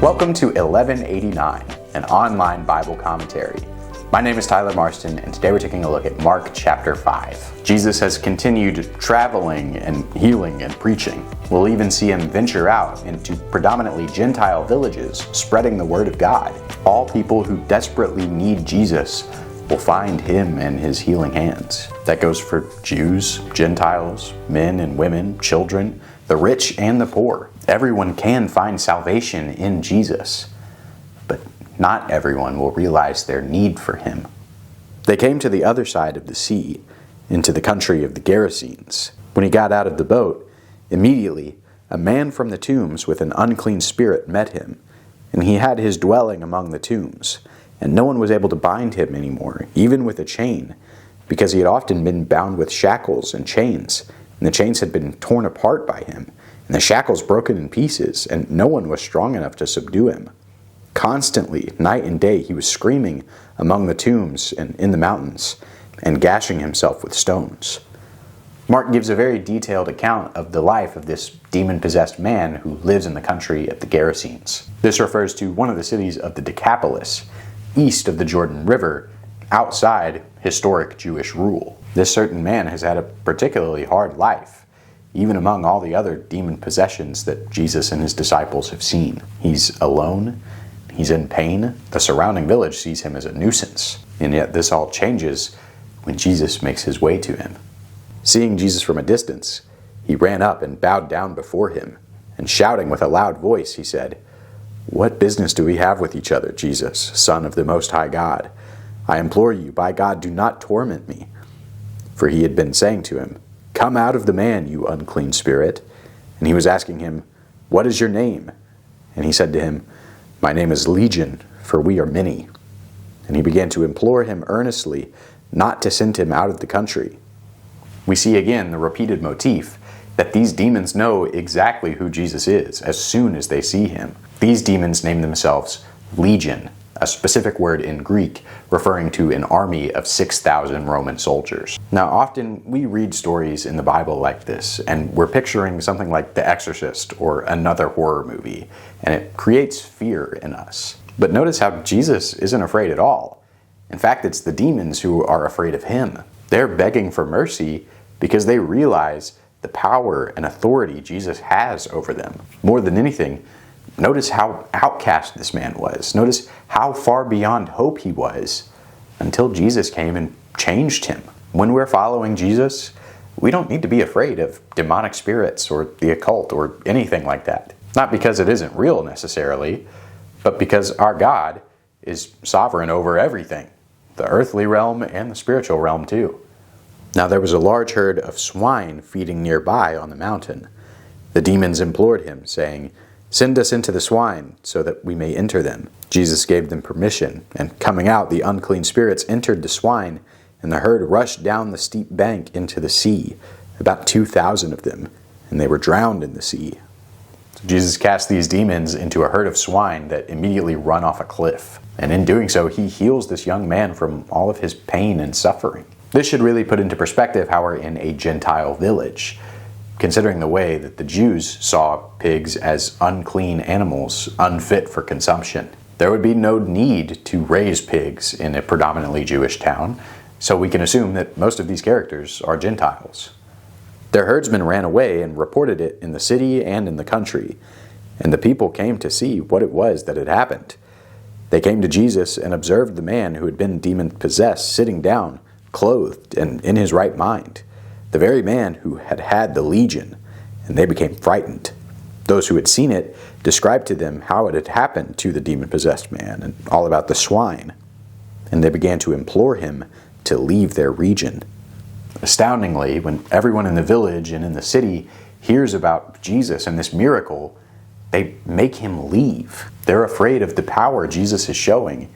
Welcome to 1189, an online Bible commentary. My name is Tyler Marston, and today we're taking a look at Mark chapter 5. Jesus has continued traveling and healing and preaching. We'll even see him venture out into predominantly Gentile villages, spreading the word of God. All people who desperately need Jesus will find him and his healing hands. That goes for Jews, Gentiles, men and women, children, the rich and the poor. Everyone can find salvation in Jesus, but not everyone will realize their need for him. They came to the other side of the sea, into the country of the Gerasenes. When he got out of the boat, immediately a man from the tombs with an unclean spirit met him, and he had his dwelling among the tombs, and no one was able to bind him anymore, even with a chain, because he had often been bound with shackles and chains, and the chains had been torn apart by him, and the shackles broken in pieces, and no one was strong enough to subdue him. Constantly, night and day, he was screaming among the tombs and in the mountains, and gashing himself with stones. Mark gives a very detailed account of the life of this demon-possessed man who lives in the country of the Gerasenes. This refers to one of the cities of the Decapolis, east of the Jordan River, outside historic Jewish rule. This certain man has had a particularly hard life, even among all the other demon possessions that Jesus and his disciples have seen. He's alone, he's in pain, the surrounding village sees him as a nuisance, and yet this all changes when Jesus makes his way to him. Seeing Jesus from a distance, he ran up and bowed down before him, and shouting with a loud voice, he said, "What business do we have with each other, Jesus, Son of the Most High God? I implore you, by God, do not torment me." For he had been saying to him, "Come out of the man, you unclean spirit." And he was asking him, "What is your name?" And he said to him, "My name is Legion, for we are many." And he began to implore him earnestly not to send him out of the country. We see again the repeated motif that these demons know exactly who Jesus is as soon as they see him. These demons name themselves Legion, a specific word in Greek referring to an army of 6,000 Roman soldiers. Now, often we read stories in the Bible like this, and we're picturing something like The Exorcist or another horror movie, and it creates fear in us. But notice how Jesus isn't afraid at all. In fact, it's the demons who are afraid of him. They're begging for mercy because they realize the power and authority Jesus has over them. More than anything, notice how outcast this man was. Notice how far beyond hope he was until Jesus came and changed him. When we're following Jesus, we don't need to be afraid of demonic spirits or the occult or anything like that. Not because it isn't real necessarily, but because our God is sovereign over everything, the earthly realm and the spiritual realm too. Now there was a large herd of swine feeding nearby on the mountain. The demons implored him, saying, "Send us into the swine, so that we may enter them." Jesus gave them permission, and coming out, the unclean spirits entered the swine, and the herd rushed down the steep bank into the sea, about 2,000 of them, and they were drowned in the sea. So Jesus cast these demons into a herd of swine that immediately run off a cliff. And in doing so, he heals this young man from all of his pain and suffering. This should really put into perspective how we're in a Gentile village, considering the way that the Jews saw pigs as unclean animals, unfit for consumption. There would be no need to raise pigs in a predominantly Jewish town, so we can assume that most of these characters are Gentiles. Their herdsmen ran away and reported it in the city and in the country, and the people came to see what it was that had happened. They came to Jesus and observed the man who had been demon-possessed sitting down, clothed and in his right mind, the very man who had had the legion, and they became frightened. Those who had seen it described to them how it had happened to the demon-possessed man and all about the swine, and they began to implore him to leave their region. Astoundingly, when everyone in the village and in the city hears about Jesus and this miracle, they make him leave. They're afraid of the power Jesus is showing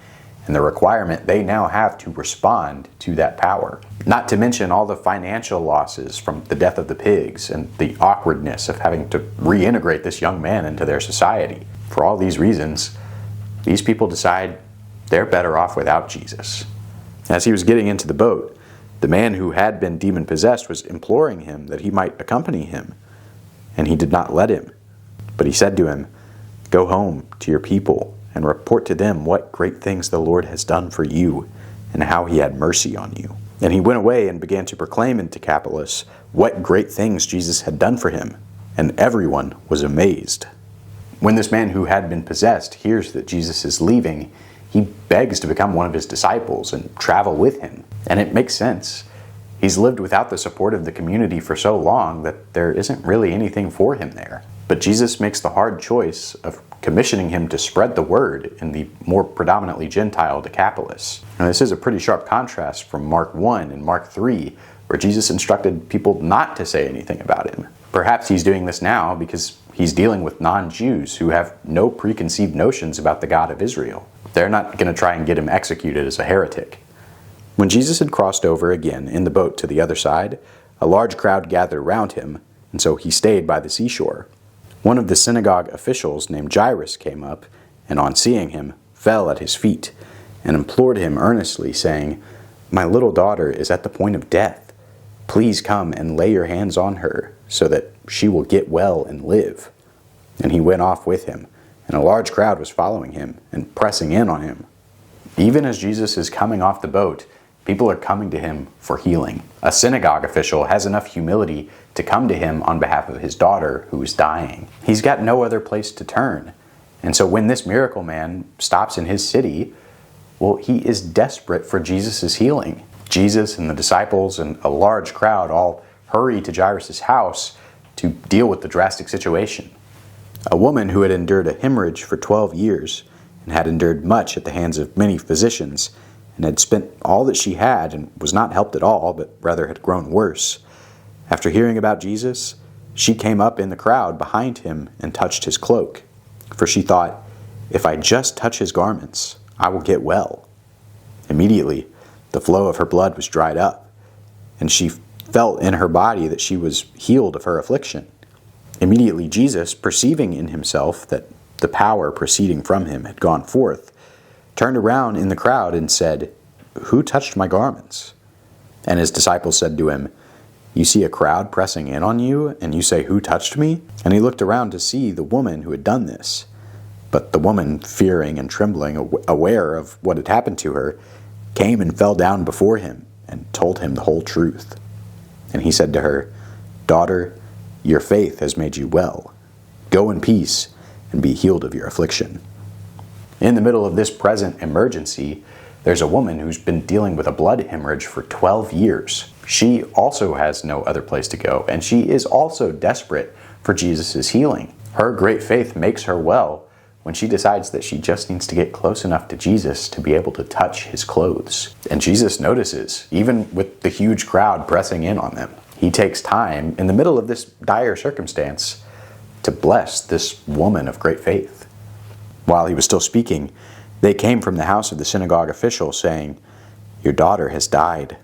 and the requirement they now have to respond to that power. Not to mention all the financial losses from the death of the pigs and the awkwardness of having to reintegrate this young man into their society. For all these reasons, these people decide they're better off without Jesus. As he was getting into the boat, the man who had been demon-possessed was imploring him that he might accompany him, and he did not let him. But he said to him, Go home to your people and report to them what great things the Lord has done for you and how he had mercy on you." And he went away and began to proclaim in Decapolis what great things Jesus had done for him, and everyone was amazed. When this man who had been possessed hears that Jesus is leaving, he begs to become one of his disciples and travel with him. And it makes sense. He's lived without the support of the community for so long that there isn't really anything for him there. But Jesus makes the hard choice of commissioning him to spread the word in the more predominantly Gentile Decapolis. Now, this is a pretty sharp contrast from Mark 1 and Mark 3, where Jesus instructed people not to say anything about him. Perhaps he's doing this now because he's dealing with non-Jews who have no preconceived notions about the God of Israel. They're not going to try and get him executed as a heretic. When Jesus had crossed over again in the boat to the other side, a large crowd gathered around him, and so he stayed by the seashore. One of the synagogue officials named Jairus came up, and on seeing him, fell at his feet, and implored him earnestly, saying, "My little daughter is at the point of death. Please come and lay your hands on her, so that she will get well and live." And he went off with him, and a large crowd was following him and pressing in on him. Even as Jesus is coming off the boat, people are coming to him for healing. A synagogue official has enough humility to come to him on behalf of his daughter who is dying. He's got no other place to turn. And so when this miracle man stops in his city, well, he is desperate for Jesus' healing. Jesus and the disciples and a large crowd all hurry to Jairus' house to deal with the drastic situation. A woman who had endured a hemorrhage for 12 years and had endured much at the hands of many physicians and had spent all that she had and was not helped at all, but rather had grown worse. After hearing about Jesus, she came up in the crowd behind him and touched his cloak, for she thought, "If I just touch his garments, I will get well." Immediately, the flow of her blood was dried up, and she felt in her body that she was healed of her affliction. Immediately Jesus, perceiving in himself that the power proceeding from him had gone forth, turned around in the crowd and said, "Who touched my garments?" And his disciples said to him, "You see a crowd pressing in on you, and you say, 'Who touched me?'" And he looked around to see the woman who had done this. But the woman, fearing and trembling, aware of what had happened to her, came and fell down before him and told him the whole truth. And he said to her, "Daughter, your faith has made you well. Go in peace and be healed of your affliction." In the middle of this present emergency, there's a woman who's been dealing with a blood hemorrhage for 12 years. She also has no other place to go, and she is also desperate for Jesus' healing. Her great faith makes her well when she decides that she just needs to get close enough to Jesus to be able to touch his clothes. And Jesus notices, even with the huge crowd pressing in on them. He takes time in the middle of this dire circumstance to bless this woman of great faith. While he was still speaking, they came from the house of the synagogue official, saying, "Your daughter has died.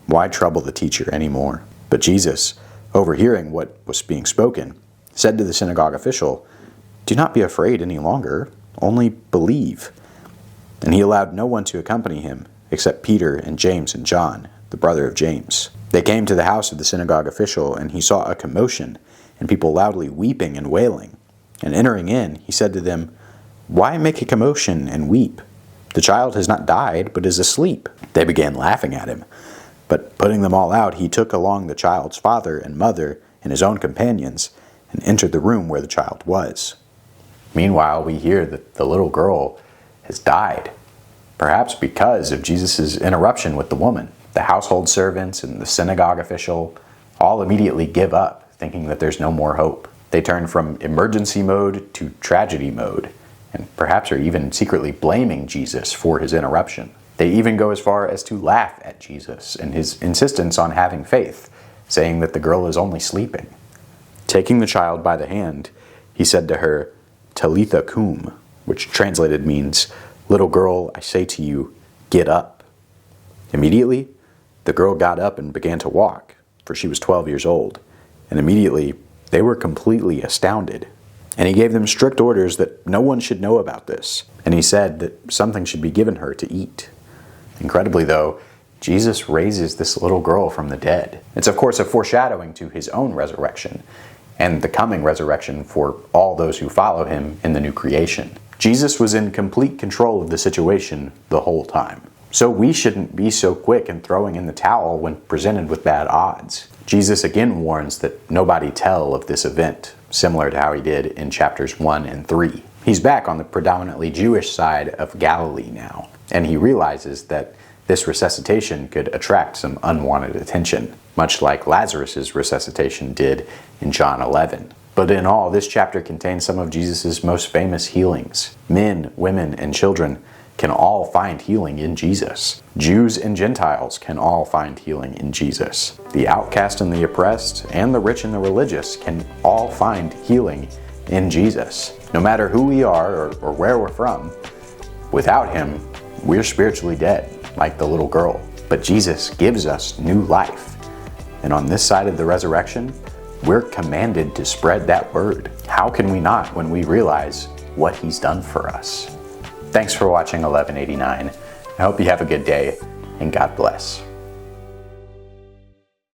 Why trouble the teacher anymore?" But Jesus, overhearing what was being spoken, said to the synagogue official, "Do not be afraid any longer, only believe." And he allowed no one to accompany him, except Peter and James and John, the brother of James. They came to the house of the synagogue official, and he saw a commotion, and people loudly weeping and wailing. And entering in, he said to them, "Why make a commotion and weep? The child has not died, but is asleep." They began laughing at him. But putting them all out, he took along the child's father and mother and his own companions, and entered the room where the child was. Meanwhile, we hear that the little girl has died, perhaps because of Jesus' interruption with the woman. The household servants and the synagogue official all immediately give up, thinking that there's no more hope. They turn from emergency mode to tragedy mode, and perhaps are even secretly blaming Jesus for his interruption. They even go as far as to laugh at Jesus and his insistence on having faith, saying that the girl is only sleeping. Taking the child by the hand, he said to her, "Talitha cum," which translated means, "Little girl, I say to you, get up." Immediately, the girl got up and began to walk, for she was 12 years old, and immediately they were completely astounded. And he gave them strict orders that no one should know about this, and he said that something should be given her to eat. Incredibly, though, Jesus raises this little girl from the dead. It's of course a foreshadowing to his own resurrection. and the coming resurrection for all those who follow him in the new creation. Jesus was in complete control of the situation the whole time. So we shouldn't be so quick in throwing in the towel when presented with bad odds. Jesus again warns that nobody tell of this event, similar to how he did in chapters 1 and 3. He's back on the predominantly Jewish side of Galilee now, and he realizes that this resuscitation could attract some unwanted attention, much like Lazarus' resuscitation did in John 11. But in all, this chapter contains some of Jesus' most famous healings. Men, women, and children can all find healing in Jesus. Jews and Gentiles can all find healing in Jesus. The outcast and the oppressed, and the rich and the religious can all find healing in Jesus. No matter who we are or where we're from, without him, we're spiritually dead, like the little girl. But Jesus gives us new life. And on this side of the resurrection, we're commanded to spread that word. How can we not when we realize what he's done for us? Thanks for watching 1189. I hope you have a good day, and God bless.